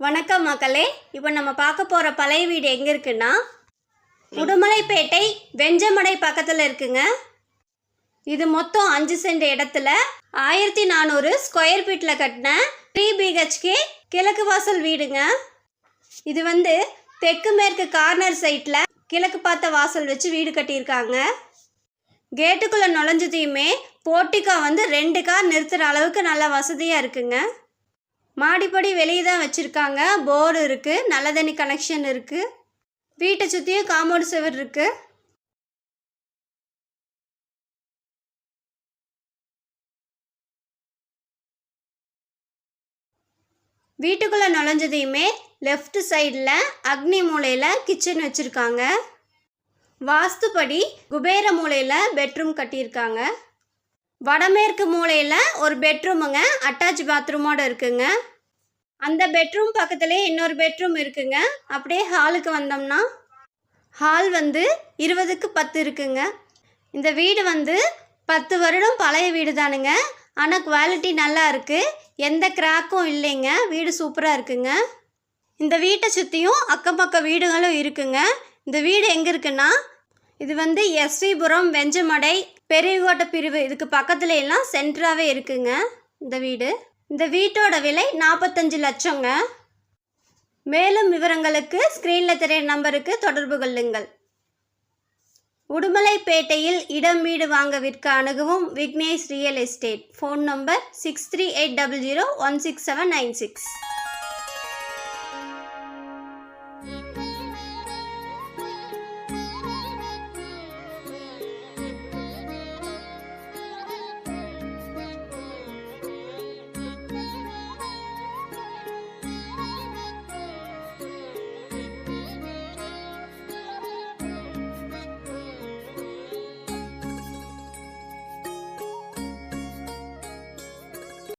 வணக்கம் மக்களே. இப்போ நம்ம பார்க்க போகிற பழைய வீடு எங்கே இருக்குன்னா உடுமலைப்பேட்டை வெஞ்சமடை பக்கத்தில் இருக்குங்க. இது மொத்தம் 5 சென்ட் இடத்துல 1400 ஸ்கொயர் ஃபீட்டில் கட்டின 3 BHK கிழக்கு வாசல் வீடுங்க. இது தெற்கு மேற்கு கார்னர் சைட்டில் கிழக்கு பார்த்த வாசல் வச்சு வீடு கட்டியிருக்காங்க. கேட்டுக்குள்ளே நுழைஞ்சதையுமே போர்ட்டிகோ 2 கார் நிறுத்துகிற அளவுக்கு நல்ல வசதியாக இருக்குங்க. மாடிப்படி வெளியே தான் வச்சுருக்காங்க. போர்டு இருக்குது, நல்ல தண்ணி கனெக்ஷன் இருக்குது. வீட்டை சுற்றியும் காம்பவுண்ட் சுவர் இருக்குது. வீட்டுக்குள்ளே நுழைஞ்சதையுமே லெஃப்ட் சைடில் அக்னி மூலையில் கிச்சன் வச்சுருக்காங்க. வாஸ்துப்படி குபேர மூலையில் பெட்ரூம் கட்டியிருக்காங்க. வடமேற்கு மூலையில் ஒரு பெட்ரூமுங்க அட்டாச் பாத்ரூமோடு இருக்குங்க. அந்த பெட்ரூம் பக்கத்துலேயே இன்னொரு பெட்ரூம் இருக்குங்க. அப்படியே ஹாலுக்கு வந்தோம்னா ஹால் 20க்கு 10 இருக்குங்க. இந்த வீடு 10 வருடம் பழைய வீடு தானுங்க. ஆனால் குவாலிட்டி நல்லா இருக்குது, எந்த கிராக்கும் இல்லைங்க. வீடு சூப்பராக இருக்குங்க. இந்த வீட்டை சுற்றியும் அக்கம் பக்கம் வீடுகளும் இருக்குங்க. இந்த வீடு எங்கே இருக்குன்னா இது எஸ்விபுரம் வெஞ்சமடை பெரியகோட்டை பிரிவு இதுக்கு பக்கத்துல எல்லாம் சென்டராகவே இருக்குங்க. இந்த வீட்டோட விலை 45 லட்சங்க. மேலும் விவரங்களுக்கு ஸ்க்ரீனில் தெரிகிற நம்பருக்கு தொடர்பு கொள்ளுங்கள். உடுமலைப்பேட்டையில் இடம் வீடு வாங்க விற்க அணுகவும் Vignesh real estate. Phone number 6380016796.